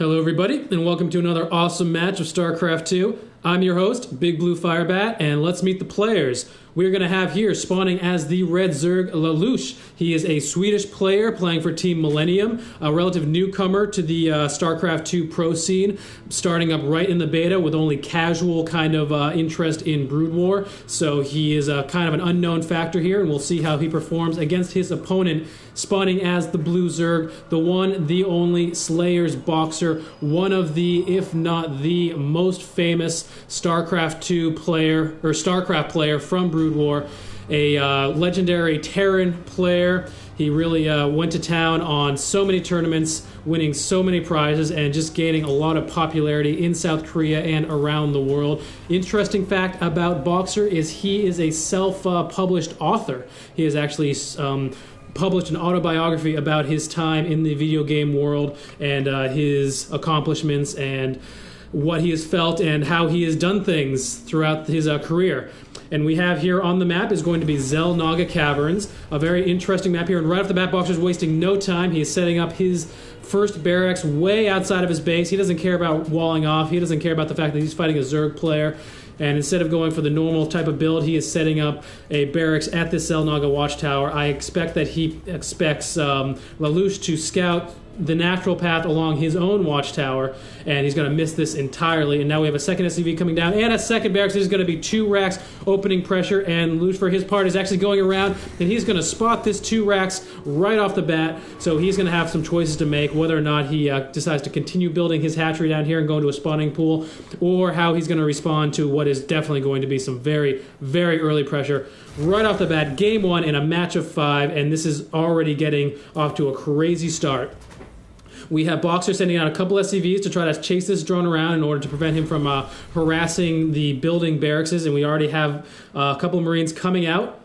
Hello everybody, and welcome to another awesome match of StarCraft 2. I'm your host, Big Blue Firebat, and let's meet the players. We're going to have here, spawning as the Red Zerg LaLuSh. He is a Swedish player playing for Team Millennium, a relative newcomer to the StarCraft 2 pro scene, starting up right in the beta with only casual kind of interest in Brood War. So he is kind of an unknown factor here, and we'll see how he performs against his opponent, spawning as the Blue Zerg, the one, the only SlayerSBoxeR, one of the, if not the most famous StarCraft 2 player, or StarCraft player from Brood War, a legendary Terran player. He really went to town on so many tournaments, winning so many prizes, and just gaining a lot of popularity in South Korea and around the world. Interesting fact about BoxeR is he is a self-published author. He has actually published an autobiography about his time in the video game world and his accomplishments and what he has felt and how he has done things throughout his career. And we have here on the map is going to be Xel'Naga Caverns, a very interesting map here. And right off the bat, BoxeR's wasting no time. He is setting up his first barracks way outside of his base. He doesn't care about walling off. He doesn't care about the fact that he's fighting a Zerg player. And instead of going for the normal type of build, he is setting up a barracks at this Xel'Naga watchtower. I expect that he expects LaLuSh to scout the natural path along his own watchtower, and he's going to miss this entirely. And now we have a second SCV coming down and a second barracks. There's going to be 2 racks opening pressure, and LaLuSh for his part is actually going around, and he's going to spot this 2 racks right off the bat. So he's going to have some choices to make, whether or not he decides to continue building his hatchery down here and go into a spawning pool, or how he's going to respond to what is definitely going to be some very, very early pressure right off the bat. Game 1 in a match of 5, and this is already getting off to a crazy start. We have BoxeR sending out a couple SCVs to try to chase this drone around in order to prevent him from harassing the building barracks, and we already have a couple of Marines coming out.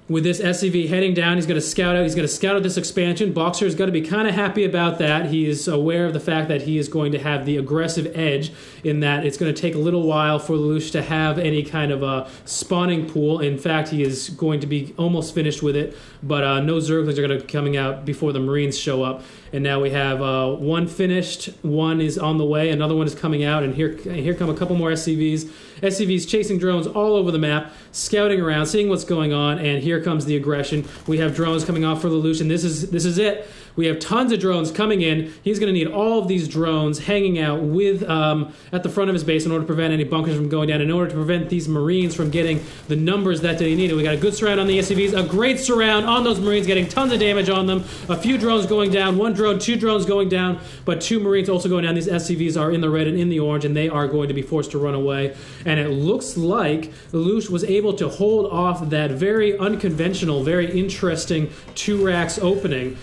With this SCV heading down, he's going to scout out. He's going to scout out this expansion. BoxeR is going to be kind of happy about that. He is aware of the fact that he is going to have the aggressive edge, in that it's going to take a little while for LaLuSh to have any kind of a spawning pool. In fact, he is going to be almost finished with it, but no Zerglings are going to be coming out before the Marines show up. And now we have one finished, one is on the way, another one is coming out, and here come a couple more SCVs. SCVs chasing drones all over the map, scouting around, seeing what's going on, and here comes the aggression. We have drones coming off for LaLuSh, and this is it. We have tons of drones coming in. He's going to need all of these drones hanging out with at the front of his base in order to prevent any bunkers from going down, in order to prevent these Marines from getting the numbers that they need. We got a good surround on the SCVs, a great surround on those Marines, getting tons of damage on them. A few drones going down, 1 drone, 2 drones going down, but 2 Marines also going down. These SCVs are in the red and in the orange, and they are going to be forced to run away. And it looks like LaLuSh was able to hold off that very unconventional, very interesting 2 racks opening.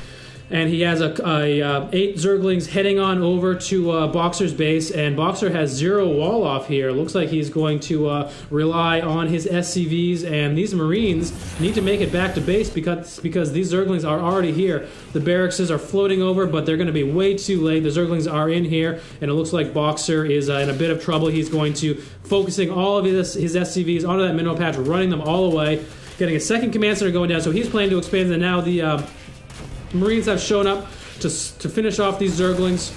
And he has 8 Zerglings heading on over to BoxeR's base, and BoxeR has 0 wall off here. Looks like he's going to rely on his SCVs, and these Marines need to make it back to base because these Zerglings are already here. The barracks are floating over, but they're going to be way too late. The Zerglings are in here, and it looks like BoxeR is in a bit of trouble. He's going to focusing all of his SCVs onto that mineral patch, running them all away, getting a second command center going down. So he's planning to expand, and now the Marines have shown up to finish off these Zerglings,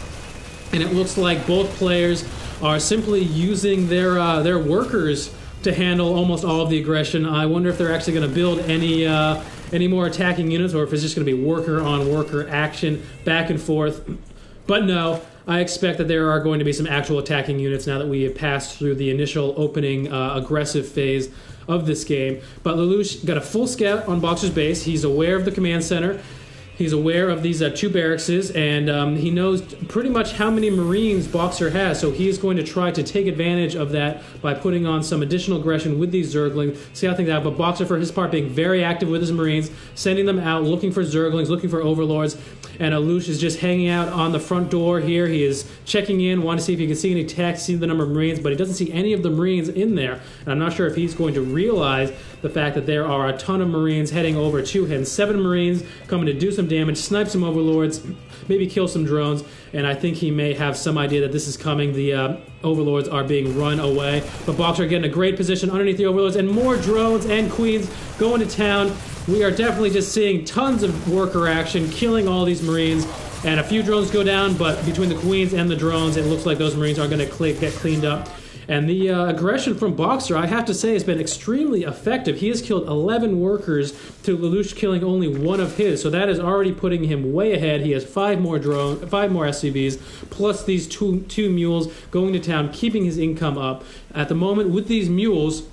and it looks like both players are simply using their workers to handle almost all of the aggression. I wonder if they're actually going to build any more attacking units, or if it's just going to be worker on worker action back and forth. But no, I expect that there are going to be some actual attacking units now that we have passed through the initial opening aggressive phase of this game. But LaLuSh got a full scout on BoxeR's base. He's aware of the command center. He's aware of these 2 barracks, and he knows pretty much how many Marines BoxeR has, so he is going to try to take advantage of that by putting on some additional aggression with these Zerglings, see how things out. But BoxeR, for his part, being very active with his Marines, sending them out, looking for Zerglings, looking for Overlords, and LaLuSh is just hanging out on the front door here. He is checking in, wanting to see if he can see any text, see the number of Marines, but he doesn't see any of the Marines in there, and I'm not sure if he's going to realize the fact that there are a ton of Marines heading over to him. 7 Marines coming to do some damage, snipe some Overlords, maybe kill some drones, and I think he may have some idea that this is coming. The Overlords are being run away, but BoxeR getting a great position underneath the Overlords, and more drones and Queens going to town. We are definitely just seeing tons of worker action, killing all these Marines, And a few drones go down, but between the queens and the drones, it looks like those Marines are going to get cleaned up. And the aggression from BoxeR, I have to say, has been extremely effective. He has killed 11 workers to LaLuSh killing only one of his. So that is already putting him way ahead. He has 5 more SCVs, plus these two mules going to town, keeping his income up. At the moment, with these mules,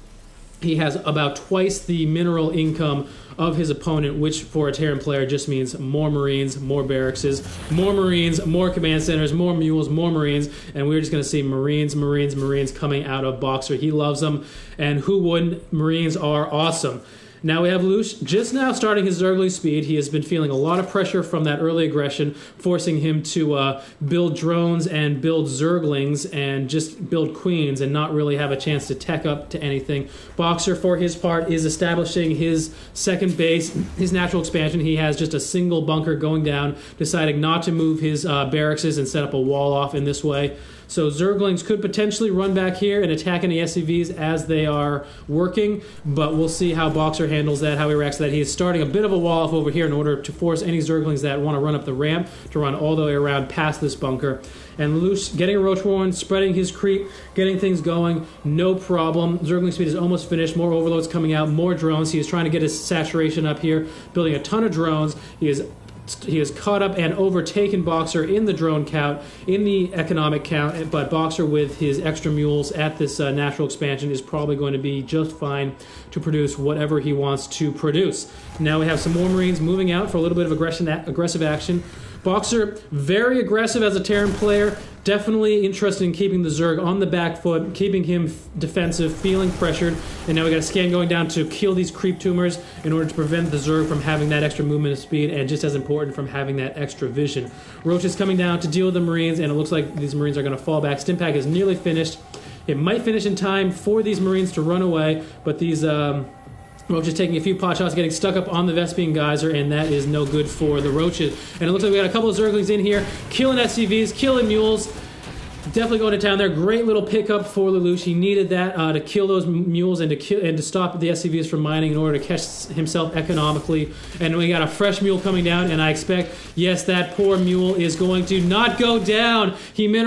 he has about twice the mineral income of his opponent, which for a Terran player just means more Marines, more barracks, more Marines, more command centers, more mules, more Marines, and we're just going to see Marines, Marines, Marines coming out of BoxeR. He loves them, and who wouldn't? Marines are awesome. Now we have LaLuSh just now starting his Zergling speed. He has been feeling a lot of pressure from that early aggression, forcing him to build drones and build Zerglings and just build queens and not really have a chance to tech up to anything. BoxeR, for his part, is establishing his second base, his natural expansion. He has just a single bunker going down, deciding not to move his barracks and set up a wall off in this way. So Zerglings could potentially run back here and attack any SCVs as they are working, but we'll see how BoxeR handles that, how he reacts to that. He is starting a bit of a wall off over here in order to force any Zerglings that want to run up the ramp to run all the way around past this bunker. And LaLuSh getting a Roach Warren, spreading his creep, getting things going, no problem. Zergling speed is almost finished. More overloads coming out, more drones. He is trying to get his saturation up here, building a ton of drones. He has caught up and overtaken BoxeR in the drone count, in the economic count, but BoxeR with his extra mules at this natural expansion is probably going to be just fine to produce whatever he wants to produce. Now we have some more Marines moving out for a little bit of aggressive action. BoxeR, very aggressive as a Terran player, definitely interested in keeping the Zerg on the back foot, keeping him defensive, feeling pressured, and now we got a scan going down to kill these creep tumors in order to prevent the Zerg from having that extra movement of speed, and just as important, from having that extra vision. Roach is coming down to deal with the Marines, and it looks like these Marines are going to fall back. Stimpack is nearly finished. It might finish in time for these Marines to run away, but these Roach is taking a few pot shots, getting stuck up on the Vespene Geyser, and that is no good for the Roaches. And it looks like we got a couple of Zerglings in here, killing SCVs, killing mules. Definitely going to town there. Great little pickup for LaLuSh. He needed that to kill those mules and to stop the SCVs from mining in order to catch himself economically. And we got a fresh mule coming down, and I expect, yes, that poor mule is going to not go down. He mineral